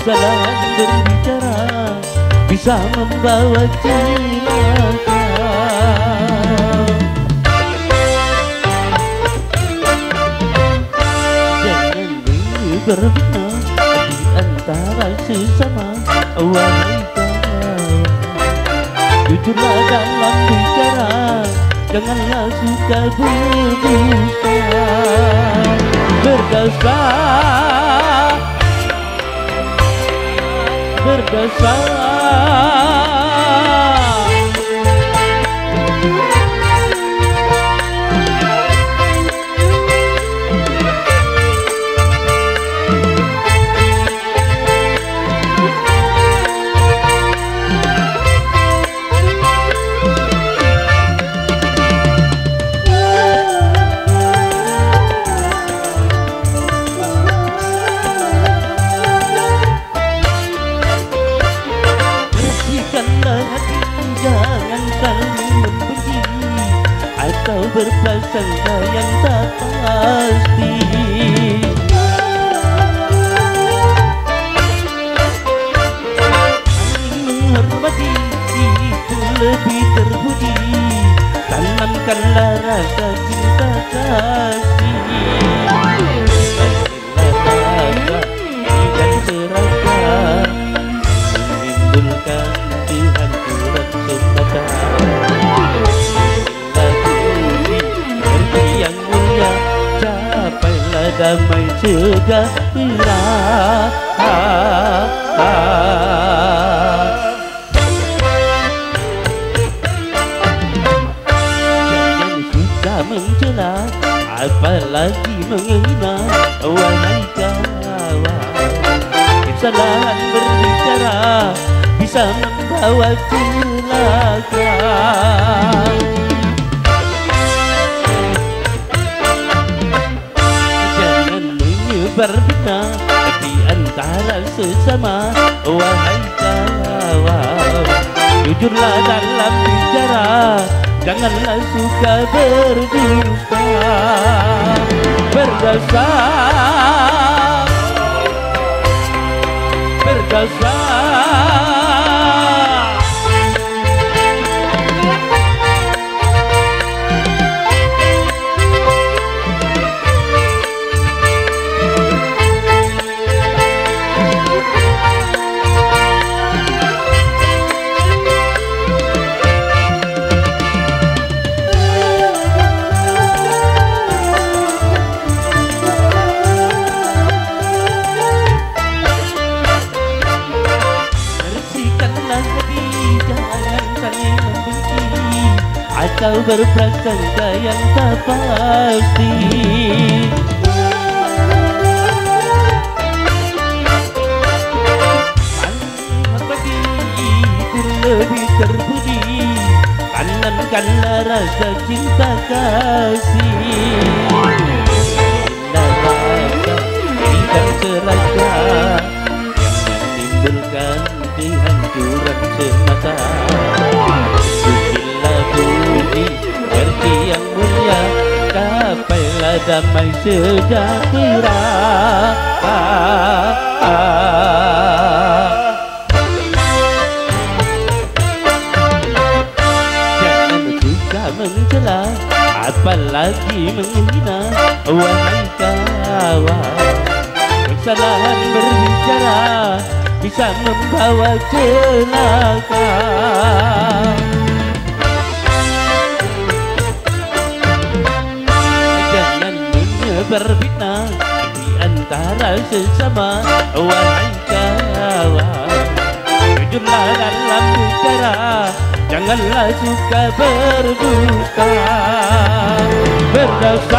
kesalahan berbicara bisa membawa celaka. Jangan berbina di antara sesama, wahai kawan. Jujurlah dalam bicara, janganlah suka berdusta. Berdosa, berdosa. Jangan saling membenci atau berprasangka yang tak pasti. Saling menghormati itu lebih terbudi. Tanamkanlah rasa cinta kasih. Dan seragam menimbulkan kehancuran semata. Budi yang mulia, capailah damai sejahtera. Jangan suka mencela, apalagi menghina, wahai kawan. Kesalahan berbicara bisa membawa celaka. Jangan menyebar fitnah di antara sesama, wahai kawan. Jujurlah dalam bicara, janganlah suka berdusta. Berdosa, berdosa. Atau berprasangka yang tak pasti. Pagi itu lebih terbudi. Tanamkanlah rasa cinta kasih. Dan rasa tidak seragam menimbulkan kehancuran semata. Budi yang mulia, capailah damai sejahtera. Jangan suka mencela, apalagi menghina, wahai kawan. Kesalahan berbicara bisa membawa celaka. Berfitnah di antara sesama, wahai kawan. Jujurlah dalam bicara, janganlah suka berdusta. Berdosa,